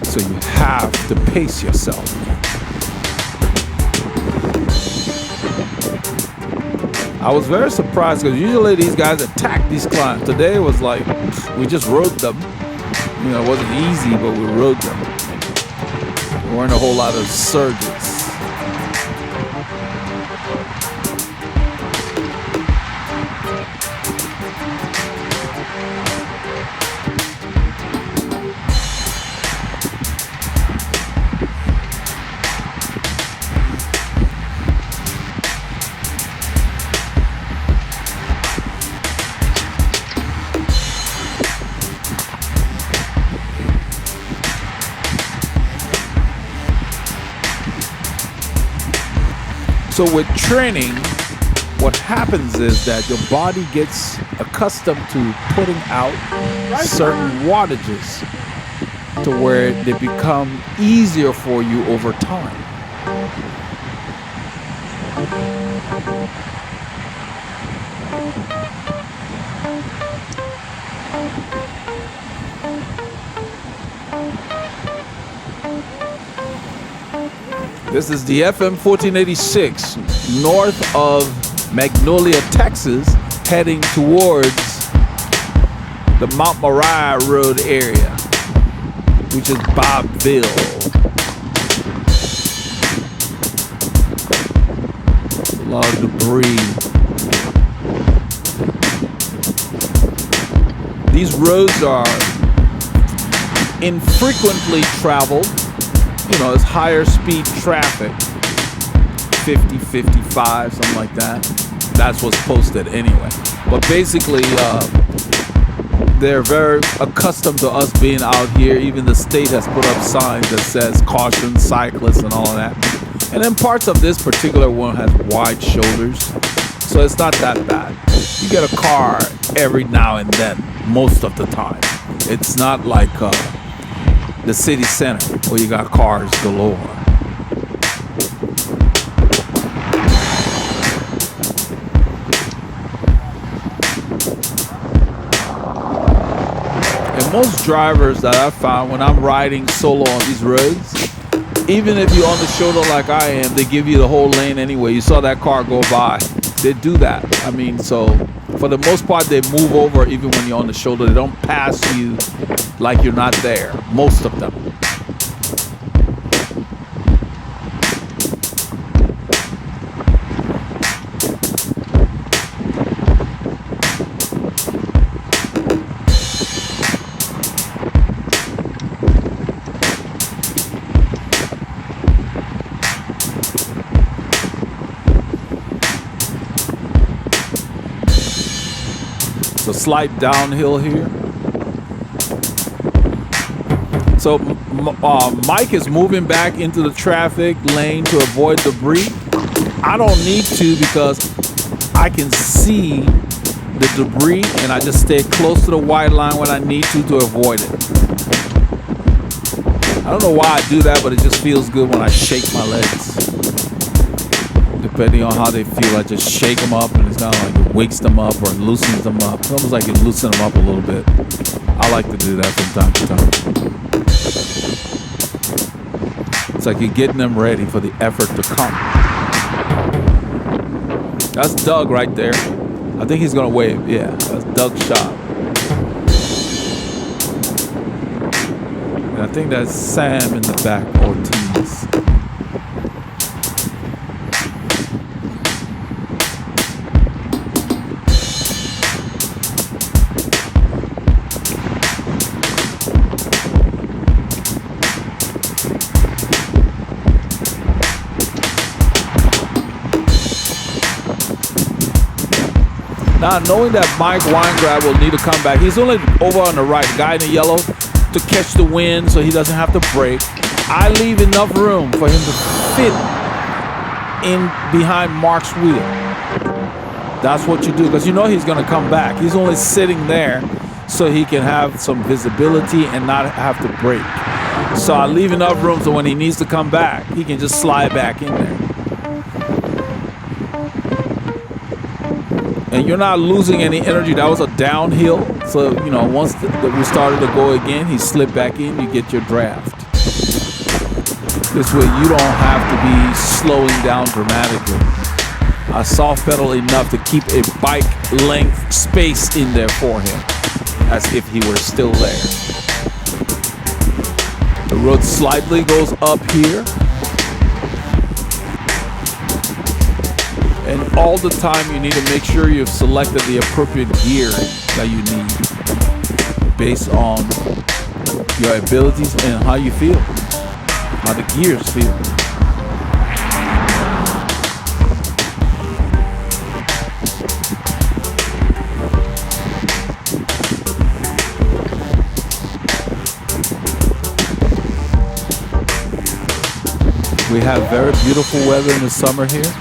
Speaker 2: So you have to pace yourself. I was very surprised because usually these guys attack these climbs. Today was like, we just rode them. You know, it wasn't easy, but we rode them. There weren't a whole lot of surges. So with training, what happens is that your body gets accustomed to putting out certain wattages to where they become easier for you over time. This is the FM 1486 north of Magnolia, Texas, heading towards the Mount Moriah Road area, which is Bobville. A lot of debris. These roads are infrequently traveled. You know, it's higher speed traffic, 50, 55, something like that. That's what's posted anyway. But basically, they're very accustomed to us being out here. Even the state has put up signs that says caution cyclists and all of that. And then parts of this particular one has wide shoulders, so it's not that bad. You get a car every now and then, most of the time. It's not like the city center where you got cars galore. And most drivers that I've found when I'm riding solo on these roads, even if you're on the shoulder like I am, they give you the whole lane anyway. You saw that car go by. They do that. I mean, so for the most part, they move over even when you're on the shoulder. They don't pass you like you're not there, most of them. It's a slight downhill here. So Mike is moving back into the traffic lane to avoid debris. I don't need to because I can see the debris and I just stay close to the white line when I need to avoid it. I don't know why I do that, but it just feels good when I shake my legs. Depending on how they feel, I just shake them up and it's kind of like it wakes them up or loosens them up. It's almost like it loosens them up a little bit. I like to do that from time to time. It's like you're getting them ready for the effort to come. That's Doug right there. I think he's gonna wave. Yeah, that's Doug's shot. And I think that's Sam in the back, Ortiz. Now, knowing that Mike Weingrab will need to come back, he's only over on the right, guy in the yellow, to catch the wind so he doesn't have to brake. I leave enough room for him to fit in behind Mark's wheel. That's what you do, because you know he's going to come back. He's only sitting there so he can have some visibility and not have to brake. So I leave enough room so when he needs to come back, he can just slide back in there. and you're not losing any energy. That was a downhill. So, you know, once we started to go again, he slipped back in, you get your draft. This way you don't have to be slowing down dramatically. I soft pedal enough to keep a bike length space in there for him, as if he were still there. The road slightly goes up here. And all the time you need to make sure you've selected the appropriate gear that you need based on your abilities and how you feel, how the gears feel. We have very beautiful weather in the summer here.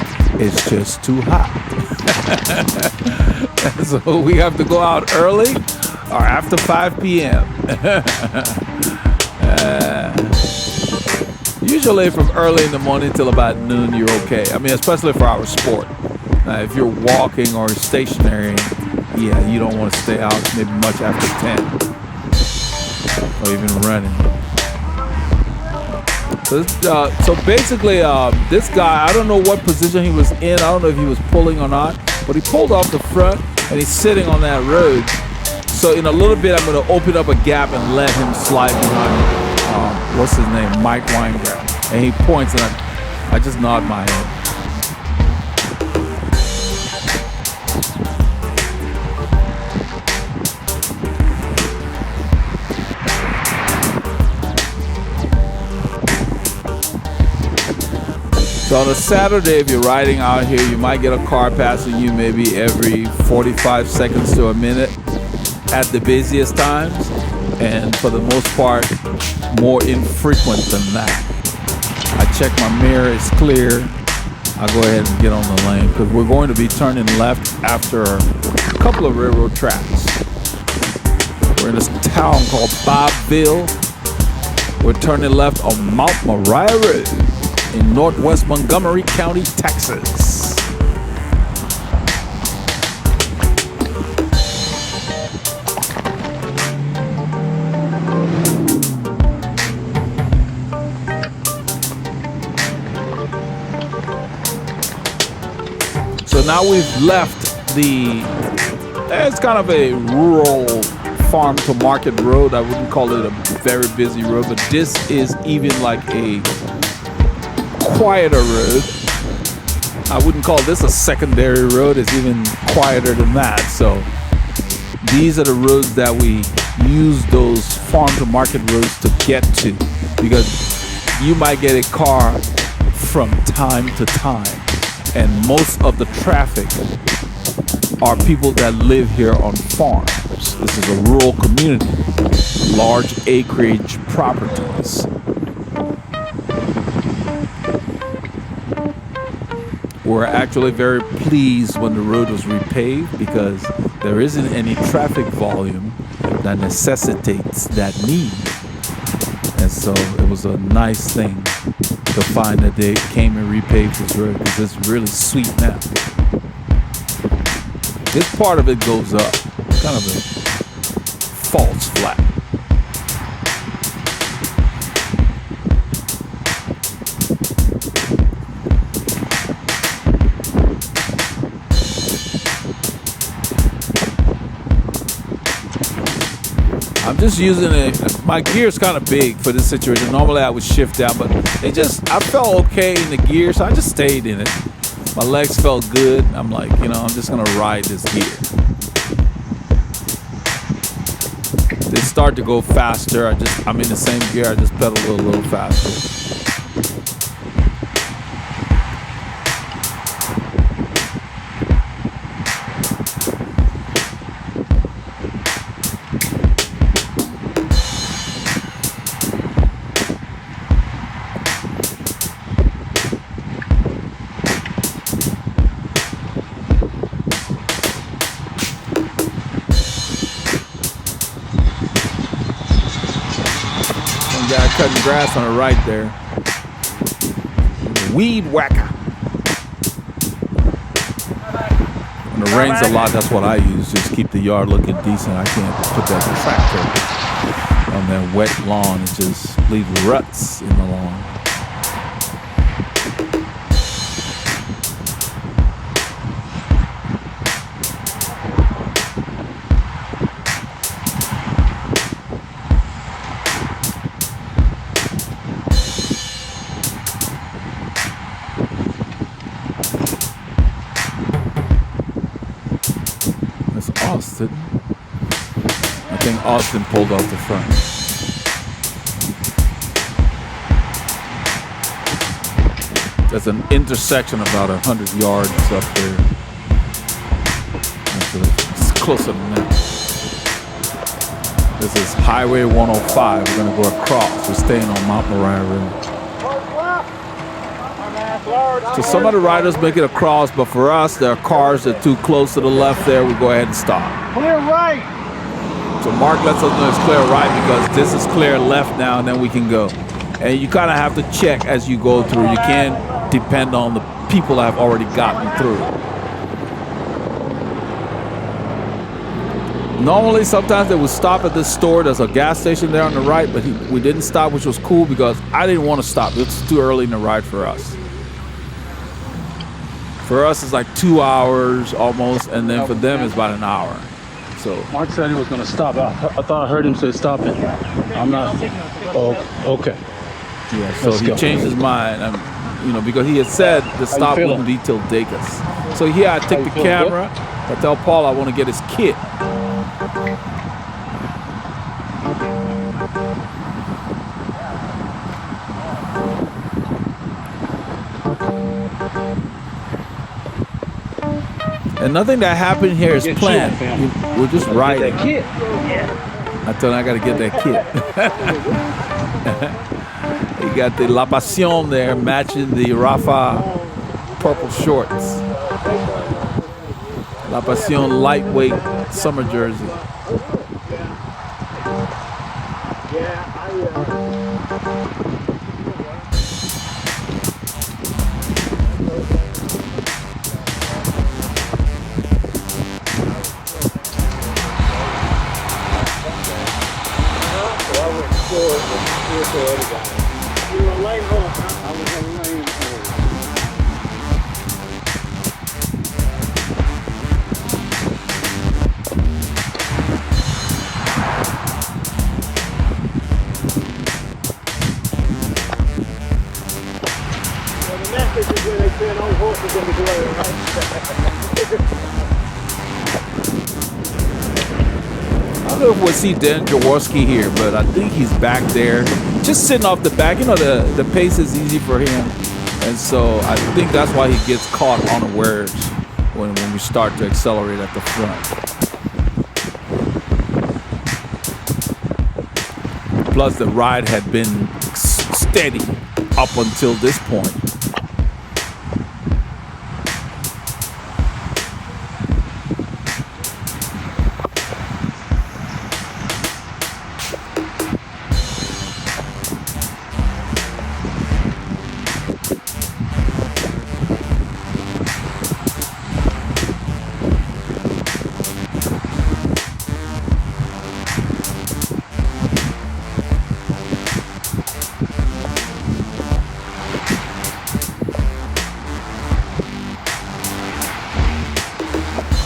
Speaker 2: It's just too hot. So we have to go out early or after 5 p.m. Usually from early in the morning till about noon, you're okay. I mean, especially for our sport. If you're walking or stationary, yeah, you don't want to stay out maybe much after 10 or even running. So basically, this guy, I don't know what position he was in. I don't know if he was pulling or not, but he pulled off the front and he's sitting on that road. So in a little bit, I'm going to open up a gap and let him slide behind, what's his name, Mike Weingraff. And he points and I just nod my head. So on a Saturday, if you're riding out here, you might get a car passing you maybe every 45 seconds to a minute at the busiest times. And for the most part, more infrequent than that. I check my mirror, it's clear. I'll go ahead and get on the lane because we're going to be turning left after a couple of railroad tracks. We're in this town called Bobville. We're turning left on Mount Moriah Road in northwest Montgomery County, Texas. So now we've left it's kind of a rural farm to market road. I wouldn't call it a very busy road, but this is even like a quieter road. I wouldn't call this a secondary road. It's even quieter than that. So these are the roads that we use, those farm to market roads, to get to, because you might get a car from time to time, and most of the traffic are people that live here on farms. This is a rural community, large acreage properties. We're actually very pleased when the road was repaved because there isn't any traffic volume that necessitates that need. And so it was a nice thing to find that they came and repaved this road because it's really sweet now. This part of it goes up, kind of a false flat. I'm just using it. My gear's kind of big for this situation. Normally I would shift down, but I felt okay in the gear, so I just stayed in it. My legs felt good. I'm like, I'm just gonna ride this gear. They start to go faster. I'm in the same gear. I just pedal a little faster. Guy cutting grass on the right there. Weed whacker. When it rains a lot, that's what I use. Just keep the yard looking decent. I can't put that tractor on that wet lawn. It just leaves ruts in the lawn. Austin. I think Austin pulled off the front. There's an intersection about 100 yards up there. Actually, it's closer than that. This is Highway 105. We're going to go across. We're staying on Mount Moriah Road. So some of the riders make it across, but for us, there are cars that are too close to the left there. We go ahead and stop.
Speaker 3: Clear right.
Speaker 2: So Mark lets us know it's clear right because this is clear left now, and then we can go. And you kind of have to check as you go through. You can't depend on the people that have already gotten through. Normally, sometimes they would stop at this store. There's a gas station there on the right, but we didn't stop, which was cool because I didn't want to stop. It's too early in the ride for us. For us, it's like 2 hours almost, and then for them, it's about an hour. So
Speaker 1: Mark said he was going to stop. I thought I heard him say stop it. I'm not. Oh, okay.
Speaker 2: Yeah. So he changed his mind, because he had said the stop wouldn't be till Dacus. So here I take the camera. I tell Paul I want to get his kit. And nothing that happened here is planned. We're just riding. I told him I got to get that kit. You got the La Pasión there matching the Rafa purple shorts. La Pasión lightweight summer jersey. I don't know if we'll see Dan Jaworski here, but I think he's back there, just sitting off the back. The pace is easy for him, and so I think that's why he gets caught unawares when we start to accelerate at the front. Plus, the ride had been steady up until this point.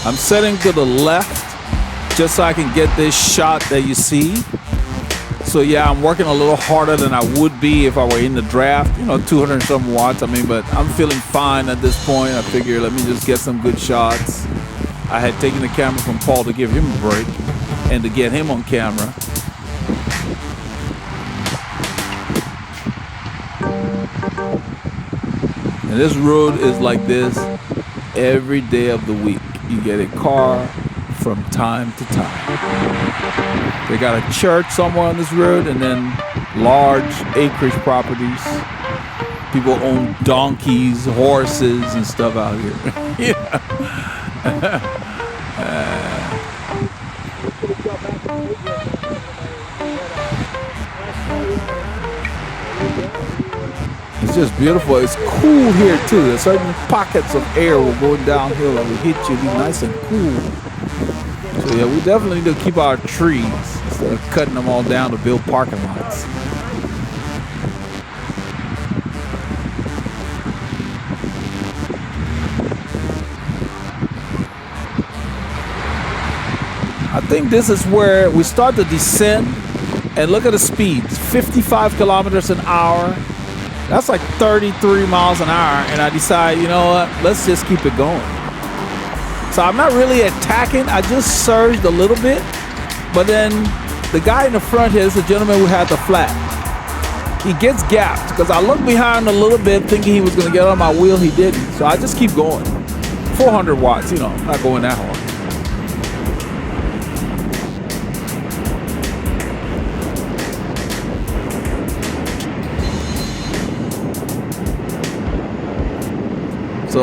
Speaker 2: I'm setting to the left just so I can get this shot that you see. So yeah, I'm working a little harder than I would be if I were in the draft, 200 some watts. But I'm feeling fine at this point. I figure let me just get some good shots. I had taken the camera from Paul to give him a break and to get him on camera. And this road is like this every day of the week. You get a car from time to time. They got a church somewhere on this road, and then large acreage properties. People own donkeys, horses, and stuff out here. Yeah. This It's just beautiful. It's cool here too. There's certain pockets of air will go downhill and will hit you. Be nice and cool. So yeah, we definitely need to keep our trees instead of cutting them all down to build parking lots. I think this is where we start to descend, and look at the speeds, 55 kilometers an hour. That's like 33 miles an hour, and I decide, you know what, let's just keep it going. So I'm not really attacking, I just surged a little bit, but then the guy in the front here is the gentleman who had the flat. He gets gapped, because I looked behind a little bit thinking he was gonna get on my wheel, he didn't. So I just keep going. 400 watts, you know, not going that hard. So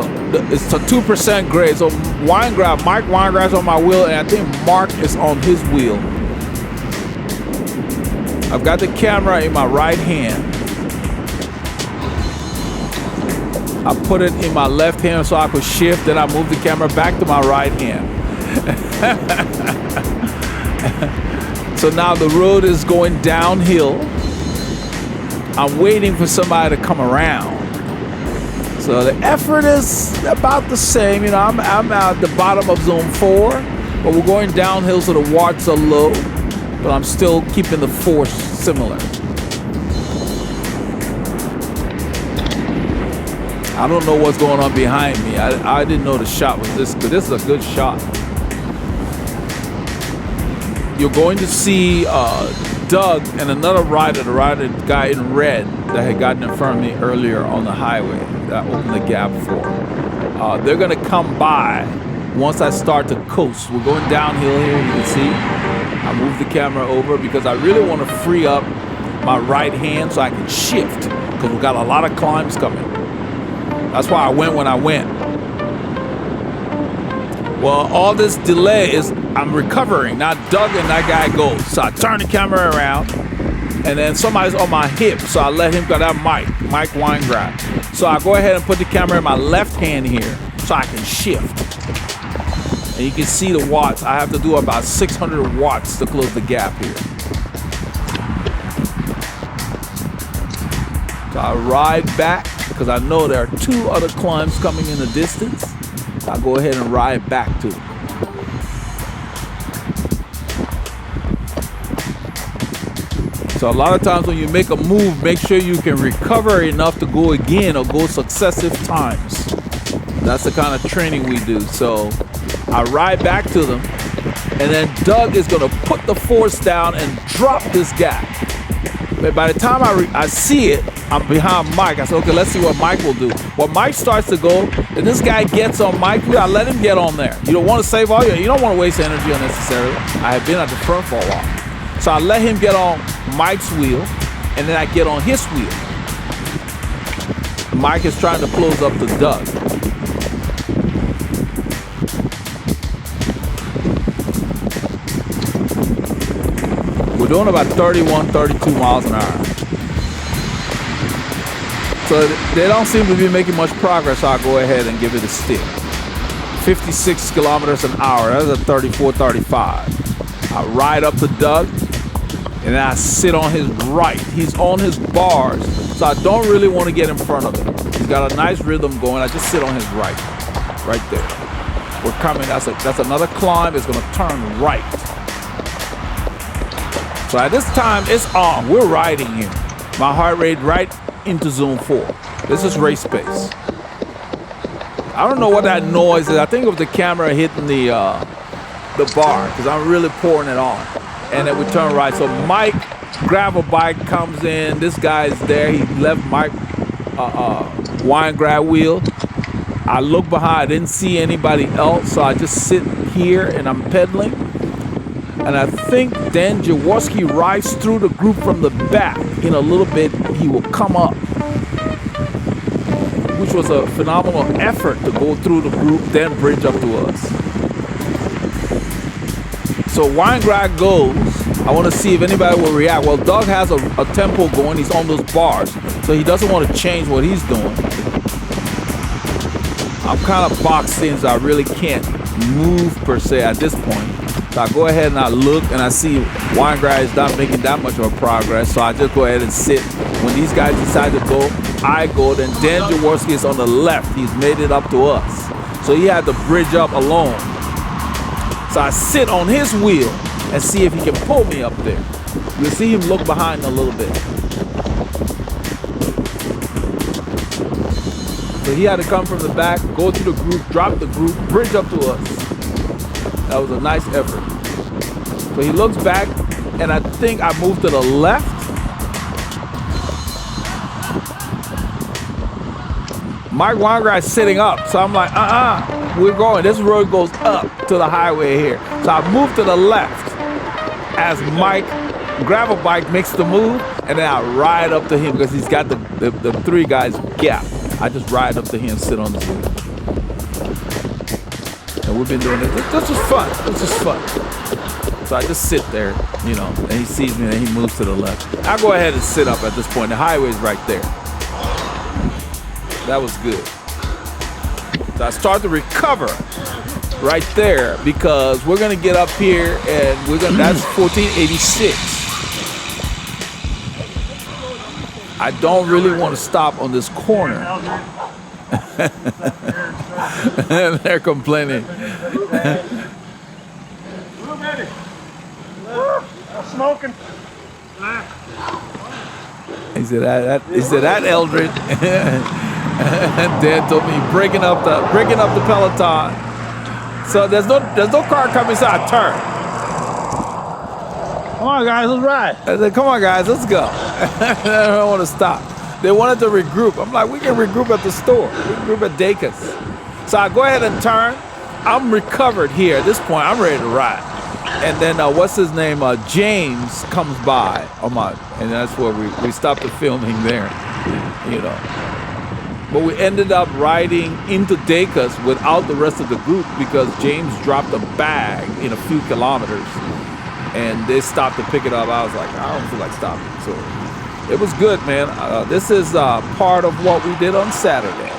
Speaker 2: it's a 2% grade. So Mike Weingrab's on my wheel, and I think Mark is on his wheel. I've got the camera in my right hand. I put it in my left hand so I could shift, then I move the camera back to my right hand. So now the road is going downhill. I'm waiting for somebody to come around. So the effort is about the same. You know, I'm at the bottom of zone 4, but we're going downhill so the watts are low, but I'm still keeping the force similar. I don't know what's going on behind me. I didn't know the shot was this good. This is a good shot. You're going to see Doug and another rider, the guy in red that had gotten in front of me earlier on the highway that I opened the gap for. They're gonna come by once I start to coast. We're going downhill here, you can see. I moved the camera over because I really want to free up my right hand so I can shift, because we've got a lot of climbs coming. That's why I went when I went. Well, all this delay is I'm recovering. Now Doug and that guy go. So I turn the camera around, and then somebody's on my hip, so I let him go. That Mike Weingrab. So I go ahead and put the camera in my left hand here so I can shift. And you can see the watts. I have to do about 600 watts to close the gap here. So I ride back because I know there are 2 other climbs coming in the distance. So I go ahead and ride back to them. So a lot of times when you make a move, make sure you can recover enough to go again or go successive times. That's the kind of training we do. So I ride back to them, and then Doug is gonna put the force down and drop this gap. But by the time I see it, I'm behind Mike. I said, okay, let's see what Mike will do. Well, Mike starts to go, and this guy gets on Mike. I let him get on there. You don't want to save all you don't want to waste energy unnecessarily. I have been at the front for a while. So I let him get on Mike's wheel, and then I get on his wheel. Mike is trying to close up to Doug. We're doing about 31, 32 miles an hour. So they don't seem to be making much progress, so I'll go ahead and give it a stick. 56 kilometers an hour, that's a 34, 35. I ride up to Doug, and then I sit on his right. He's on his bars, so I don't really want to get in front of him. He's got a nice rhythm going. I just sit on his right there. We're coming, that's another climb. It's gonna turn right. So at this time, it's on. We're riding here. My heart rate right into zone 4. This is race pace. I don't know what that noise is. I think it was the camera hitting the bar, because I'm really pouring it on. And then we turn right. So Mike gravel bike comes in. This guy's there. He left Mike Weingrab wheel. I look behind. I didn't see anybody else, so I just sit here and I'm pedaling. And I think Dan Jaworski rides through the group from the back. In a little bit, he will come up, which was a phenomenal effort to go through the group, then bridge up to us. So Weingrab goes, I want to see if anybody will react. Well, Doug has a tempo going. He's on those bars, so he doesn't want to change what he's doing. I'm kind of boxed in, so I really can't move per se at this point. So I go ahead and I look and I see Weingarten is not making that much of a progress, so I just go ahead and sit. When these guys decide to go, I go. Then Dan Jaworski is on the left. He's made it up to us, so he had to bridge up alone. So I sit on his wheel and see if he can pull me up there. You'll see him look behind a little bit. So he had to come from the back, go to the group, drop the group, bridge up to us. That was a nice effort. So he looks back, and I think I moved to the left. Mike Weingarten is sitting up, so I'm like, we're going. This road goes up to the highway here. So I moved to the left as Mike gravel bike makes the move, and then I ride up to him because he's got the three guys gap. I just ride up to him and sit on the wheel. And we've been doing this. This was fun. This was fun. So I just sit there, you know, and he sees me and he moves to the left. I go ahead and sit up at this point. The highway's right there. That was good. So I start to recover right there because we're gonna get up here and that's 1486. I don't really want to stop on this corner. They're complaining.
Speaker 3: Smoking.
Speaker 2: He said that Eldred. Dad told me breaking up the peloton. So there's no car coming, so I turn.
Speaker 3: Come on, guys, let's ride.
Speaker 2: I said, come on, guys, let's go. I don't want to stop. They wanted to regroup. I'm like, we can regroup at the store. We can regroup at Dacus. So I go ahead and turn. I'm recovered here. At this point, I'm ready to ride. And then what's his name? James comes by and that's where we stopped the filming there, you know. But we ended up riding into Dacus without the rest of the group because James dropped a bag in a few kilometers. And they stopped to pick it up. I was like, I don't feel like stopping. So it was good, man. This is part of what we did on Saturday.